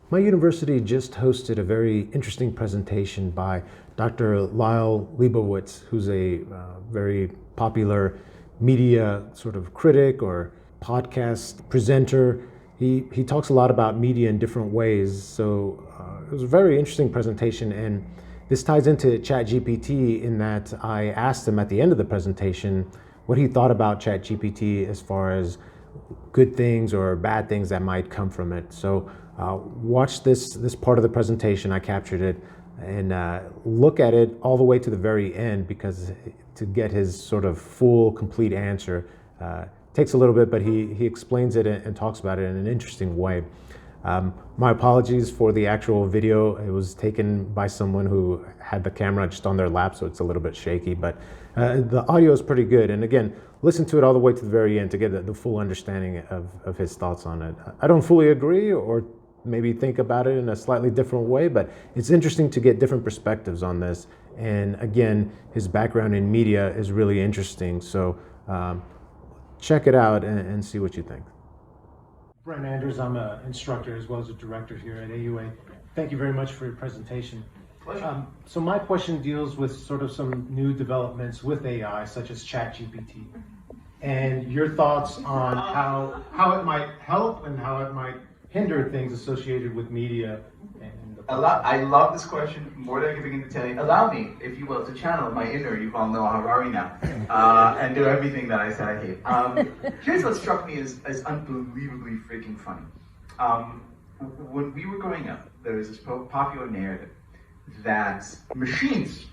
My university just hosted a very interesting presentation by Dr. Liel Leibovitz, who's a very popular media sort of critic or podcast presenter. He talks a lot about media in different ways. So it was a very interesting presentation, and this ties into ChatGPT in that I asked him at the end of the presentation what he thought about ChatGPT as far as good things or bad things that might come from it. So watch this part of the presentation. I captured it, and look at it all the way to the very end, because to get his sort of full, complete answer takes a little bit, but he explains it and talks about it in an interesting way. My apologies for the actual video. It was taken by someone who had the camera just on their lap, so it's a little bit shaky, but the audio is pretty good. And again, listen to it all the way to the very end to get the full understanding of his thoughts on it. I don't fully agree, or maybe think about it in a slightly different way, but it's interesting to get different perspectives on this. And again, his background in media is really interesting. So check it out and see what you think. Brent Andrews, I'm an instructor as well as a director here at AUA. Thank you very much for your presentation. So my question deals with sort of some new developments with AI, such as ChatGPT, and your thoughts on how it might help and how it might hinder things associated with media. I love this question more than I can begin to tell you. Allow me, if you will, to channel my inner Yuval Noah Harari now and do everything that I said I hate. Here's what struck me as unbelievably freaking funny. When we were growing up, there was this popular narrative that machines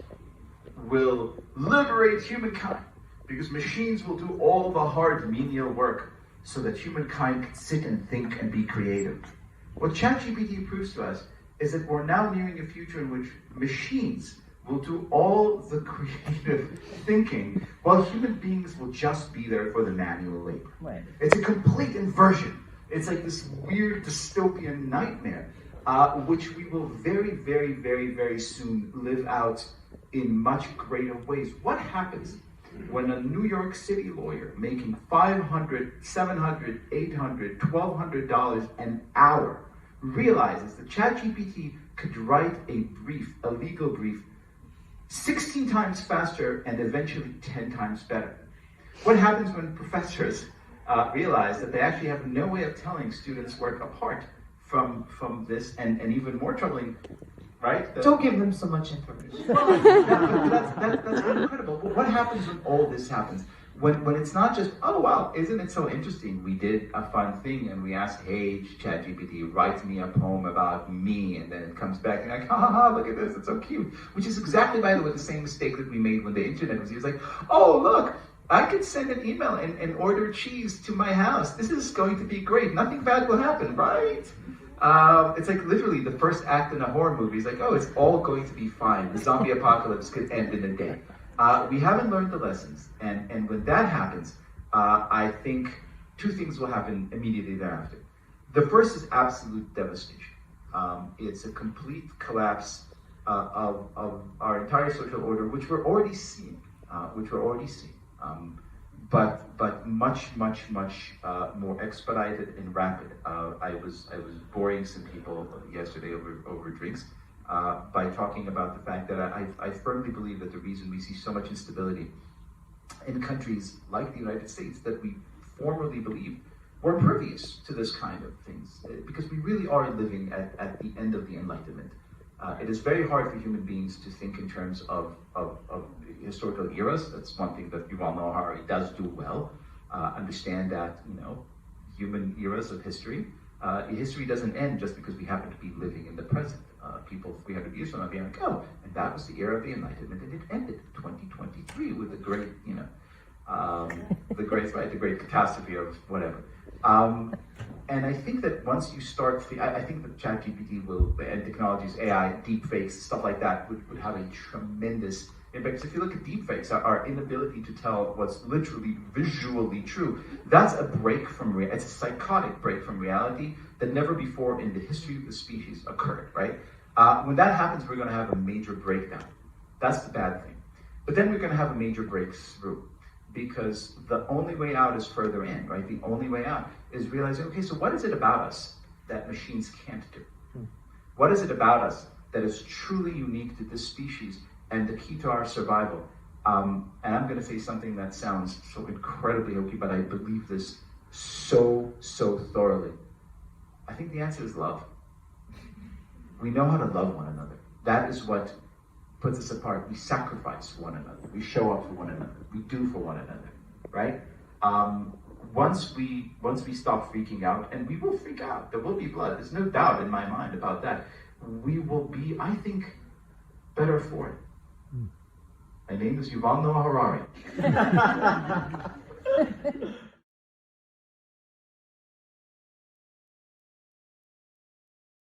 will liberate humankind because machines will do all the hard menial work so that humankind can sit and think and be creative. What ChatGPT proves to us is that we're now nearing a future in which machines will do all the creative thinking while human beings will just be there for the manual labor. Right. It's a complete inversion. It's like this weird dystopian nightmare, which we will very, very, very, very soon live out in much greater ways. What happens when a New York City lawyer making $500, $700, $800, $1,200 an hour realizes that ChatGPT could write a legal brief 16 times faster and eventually 10 times better? What happens when professors realize that they actually have no way of telling students' work apart from this, and even more troubling, right? Don't give them so much information. That's incredible. What happens when all this happens? When it's not just, oh wow, isn't it so interesting? We did a fun thing and we asked, hey, ChatGPT, write me a poem about me, and then it comes back and like, ha ha ha, look at this, it's so cute. Which is exactly, by the way, the same mistake that we made when the internet was. He was like, oh look, I could send an email and order cheese to my house. This is going to be great. Nothing bad will happen, right? It's like literally the first act in a horror movie. It's like, oh, it's all going to be fine. The zombie apocalypse could end in a day. We haven't learned the lessons, and when that happens, I think two things will happen immediately thereafter. The first is absolute devastation. It's a complete collapse of our entire social order, which we're already seeing. But much more expedited and rapid. I was boring some people yesterday over drinks. By talking about the fact that I firmly believe that the reason we see so much instability in countries like the United States that we formerly believed were impervious to this kind of things, because we really are living at the end of the Enlightenment. It is very hard for human beings to think in terms of historical eras. That's one thing that Yuval Noah Harari does do well. Understand that, human eras of history, history doesn't end just because we happen to be living in the present. People 300 years from now being like, oh, and that was the era of the Enlightenment, and it ended 2023 with the great, the great catastrophe of whatever. And I think that once you start, I think that ChatGPT will, and technologies, AI, deepfakes, stuff like that, would have a tremendous impact. So if you look at deepfakes, our inability to tell what's literally visually true, that's a break from reality. It's a psychotic break from reality that never before in the history of the species occurred, right? When that happens, we're going to have a major breakdown. That's the bad thing. But then we're going to have a major breakthrough, because the only way out is further in, right? The only way out is realizing, okay, so what is it about us that machines can't do? What is it about us that is truly unique to this species and the key to our survival? And I'm going to say something that sounds so incredibly hokey, but I believe this so thoroughly. I think the answer is love. We know how to love one another. That is what puts us apart. We sacrifice for one another. We show up for one another. We do for one another, right? Once we stop freaking out, and we will freak out, there will be blood. There's no doubt in my mind about that. We will be, I think, better for it. My name is Yuval Noah Harari.